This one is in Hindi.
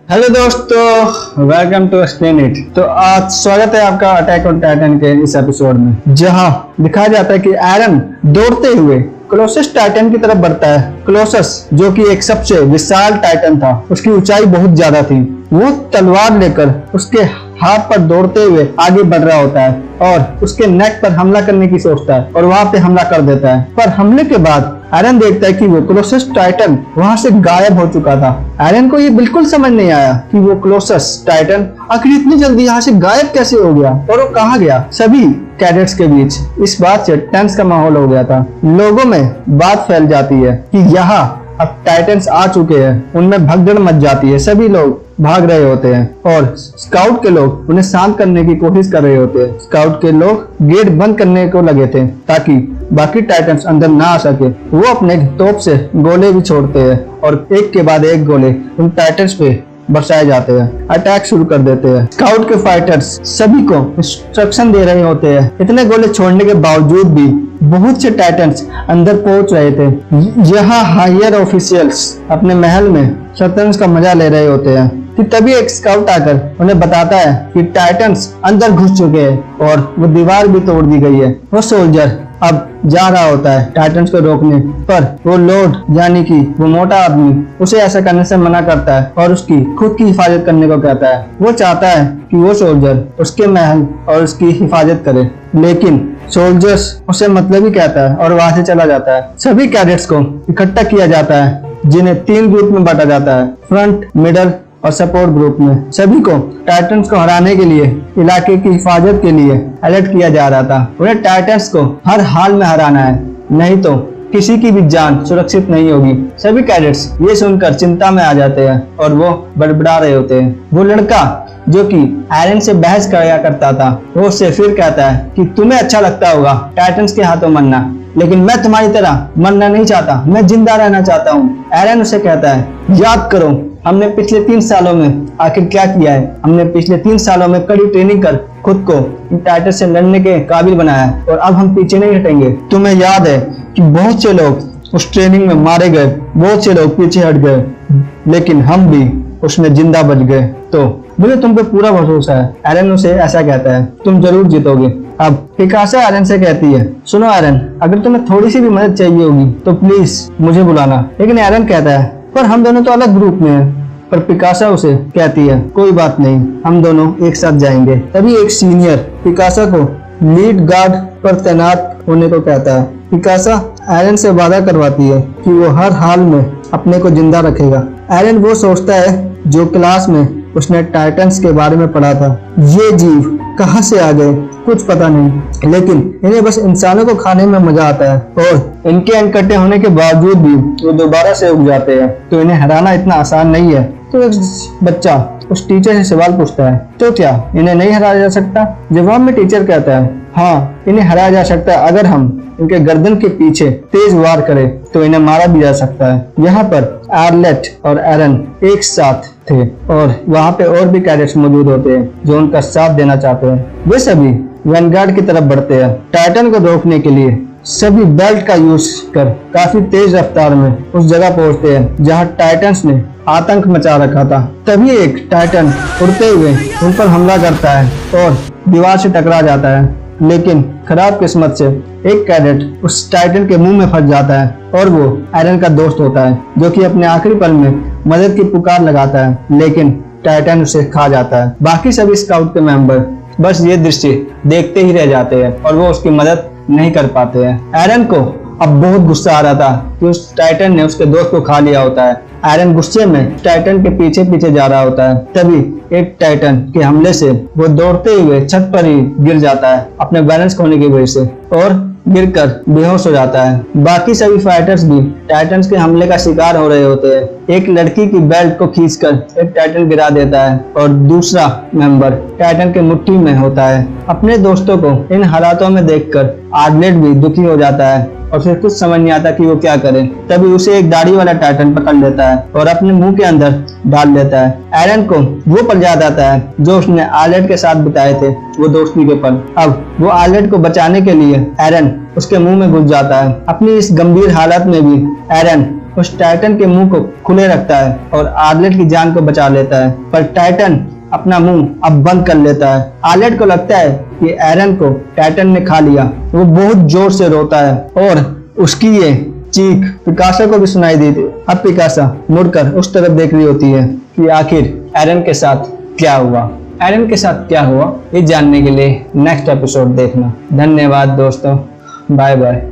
हेलो दोस्तों, वेलकम टू एक्सप्लेन इट। तो आज स्वागत है आपका अटैक ऑन टाइटन के इस एपिसोड में, जहां दिखाया जाता है कि एरन दौड़ते हुए कोलोसस टाइटन की तरफ बढ़ता है। कोलोसस जो कि एक सबसे विशाल टाइटन था, उसकी ऊंचाई बहुत ज्यादा थी। वो तलवार लेकर उसके हाथ पर दौड़ते हुए आगे बढ़ रहा होता है और उसके नेक पर हमला करने की सोचता है और वहां पे हमला कर देता है। पर हमले के बाद एरन देखता है कि वो कोलोसस टाइटन वहां से गायब हो चुका था। एरन को ये बिल्कुल समझ नहीं आया कि वो कोलोसस टाइटन आखिर इतनी जल्दी यहाँ से गायब कैसे हो गया और वो कहाँ गया। सभी कैडेट्स के बीच इस बात से टेंस का माहौल हो गया था। लोगों में बात फैल जाती है कि यहाँ अब टाइटन्स आ चुके हैं। उनमें भगदड़ मच जाती है, सभी लोग भाग रहे होते हैं और स्काउट के लोग उन्हें शांत करने की कोशिश कर रहे होते हैं। स्काउट के लोग गेट बंद करने को लगे थे ताकि बाकी टाइटन्स अंदर ना आ सके। वो अपने तोप से गोले भी छोड़ते हैं और एक के बाद एक गोले उन टाइटन्स पे बरसाए जाते हैं, अटैक शुरू कर देते हैं। स्काउट के फाइटर्स सभी को इंस्ट्रक्शन दे रहे होते हैं। इतने गोले छोड़ने के बावजूद भी बहुत से टाइटन्स अंदर पहुंच रहे थे। यहाँ हायर ऑफिशियल्स अपने महल में शतरंज का मजा ले रहे होते हैं कि तभी एक स्काउट आकर उन्हें बताता है कि टाइटन्स अंदर घुस चुके हैं और वो दीवार भी तोड़ दी गई है। वो सोल्जर अब जा रहा होता है टाइटन्स को रोकने, पर वो लॉर्ड यानी कि वो मोटा आदमी उसे ऐसा करने से मना करता है और उसकी खुद की हिफाजत करने को कहता है। वो चाहता है कि वो सोल्जर उसके महल और उसकी हिफाजत करे, लेकिन सोल्जर्स उसे मतलब ही कहता है और वहां से चला जाता है। सभी कैडेट्स को इकट्ठा किया जाता है, जिन्हें 3 ग्रुप में बांटा जाता है, फ्रंट, मिडल और सपोर्ट ग्रुप में। सभी को टाइटन्स को हराने के लिए, इलाके की हिफाजत के लिए अलर्ट किया जा रहा था। उन्हें टाइटन्स को हर हाल में हराना है, नहीं तो किसी की भी जान सुरक्षित नहीं होगी। सभी कैडेट्स ये सुनकर चिंता में आ जाते हैं और वो बड़बड़ा रहे होते हैं। वो लड़का जो कि एरन से बहस किया करता था, वो उससे फिर कहता है कि तुम्हें अच्छा लगता होगा टाइटन्स के हाथों मरना, लेकिन मैं तुम्हारी तरह मरना नहीं चाहता, मैं जिंदा रहना चाहता हूँ। एरन उसे कहता है, याद करो हमने पिछले 3 सालों में आखिर क्या किया है। हमने पिछले 3 सालों में कड़ी ट्रेनिंग कर खुद को इन टाइटन्स से लड़ने के काबिल बनाया है और अब हम पीछे नहीं हटेंगे। तुम्हें याद है कि बहुत से लोग उस ट्रेनिंग में मारे गए, बहुत से लोग पीछे हट गए, लेकिन हम भी उसमें जिंदा बच गए। तो मुझे तुम पे पूरा भरोसा है। एरन उसे ऐसा कहता है, तुम जरूर जीतोगे। अब पिकासा एरन से कहती है, सुनो एरन, अगर तुम्हें थोड़ी सी भी मदद चाहिए होगी तो प्लीज मुझे बुलाना। लेकिन एरन कहता है, पर हम दोनों तो अलग ग्रुप में हैं। पर पिकासा उसे कहती है, कोई बात नहीं, हम दोनों एक साथ जाएंगे। तभी एक सीनियर पिकासा को लीड गार्ड पर तैनात होने को कहता है। पिकासा एरन से वादा करवाती है कि वो हर हाल में अपने को जिंदा रखेगा। एरन वो सोचता है जो क्लास में उसने टाइटन्स के बारे में पढ़ा था। ये जीव कहाँ से आ गए कुछ पता नहीं, लेकिन इन्हें बस इंसानों को खाने में मजा आता है और इनके अनकटे होने के बावजूद भी वो दोबारा से उग जाते हैं, तो इन्हें हराना इतना आसान नहीं है। तो एक बच्चा उस टीचर से सवाल पूछता है, तो क्या इन्हें नहीं हराया जा सकता? जवाब में टीचर कहता है, हाँ इन्हें हराया जा सकता है, अगर हम इनके गर्दन के पीछे तेज वार करें तो इन्हें मारा भी जा सकता है। यहाँ पर आर्लेट और एरन एक साथ थे और वहाँ पे और भी कैडेट्स मौजूद होते हैं जो उनका साथ देना चाहते हैं। वे सभी वैनगार्ड की तरफ बढ़ते हैं। टाइटन को रोकने के लिए सभी बेल्ट का यूज कर काफी तेज रफ्तार में उस जगह पहुंचते हैं जहां टाइटन्स ने आतंक मचा रखा था। तभी एक टाइटन उड़ते हुए उन पर हमला करता है और दीवार से टकरा जाता है, लेकिन खराब किस्मत से एक कैडेट उस टाइटन के मुंह में फंस जाता है और वो एरन का दोस्त होता है जो कि अपने आखिरी पल में मदद की पुकार लगाता है, लेकिन टाइटन उसे खा जाता है। बाकी सभी स्काउट के मेंबर बस ये दृश्य देखते ही रह जाते हैं और वो उसकी मदद नहीं कर पाते हैं। एरन को अब बहुत गुस्सा आ रहा था कि उस टाइटन ने उसके दोस्त को खा लिया होता है। एरन गुस्से में टाइटन के पीछे पीछे जा रहा होता है। तभी एक टाइटन के हमले से वो दौड़ते हुए छत पर ही गिर जाता है अपने बैलेंस खोने की वजह से और गिरकर बेहोश हो जाता है। बाकी सभी फाइटर्स भी टाइटन्स के हमले का शिकार हो रहे होते हैं। एक लड़की की बेल्ट को खींचकर एक टाइटन गिरा देता है और दूसरा मेंबर टाइटन के मुट्ठी में होता है। अपने दोस्तों को इन हालातों में देखकर आर्लेट भी दुखी हो जाता है और फिर कुछ समझ नहीं आता कि वो क्या करे। तभी उसे एक दाढ़ी वाला टाइटन पकड़ लेता है और अपने मुंह के अंदर डाल लेता है। एरन को वो पल याद आता है जो उसने आर्लेट के साथ बिताए थे, वो दोस्ती के पल। अब वो आर्लेट को बचाने के लिए एरन उसके मुंह में घुस जाता है। अपनी इस गंभीर हालत में भी एरन उस टाइटन के मुंह को खुले रखता है और आर्लेट की जान को बचा लेता है, पर टाइटन अपना मुंह अब बंद कर लेता है। आर्लेट को लगता है कि एरन को टाइटन ने खा लिया। वो बहुत जोर से रोता है और उसकी ये चीख पिकासा को भी सुनाई देती है। अब पिकासा मुड़कर उस तरफ देख रही होती है कि आखिर एरन के साथ क्या हुआ। एरन के साथ क्या हुआ ये जानने के लिए नेक्स्ट एपिसोड देखना। धन्यवाद दोस्तों, बाय बाय।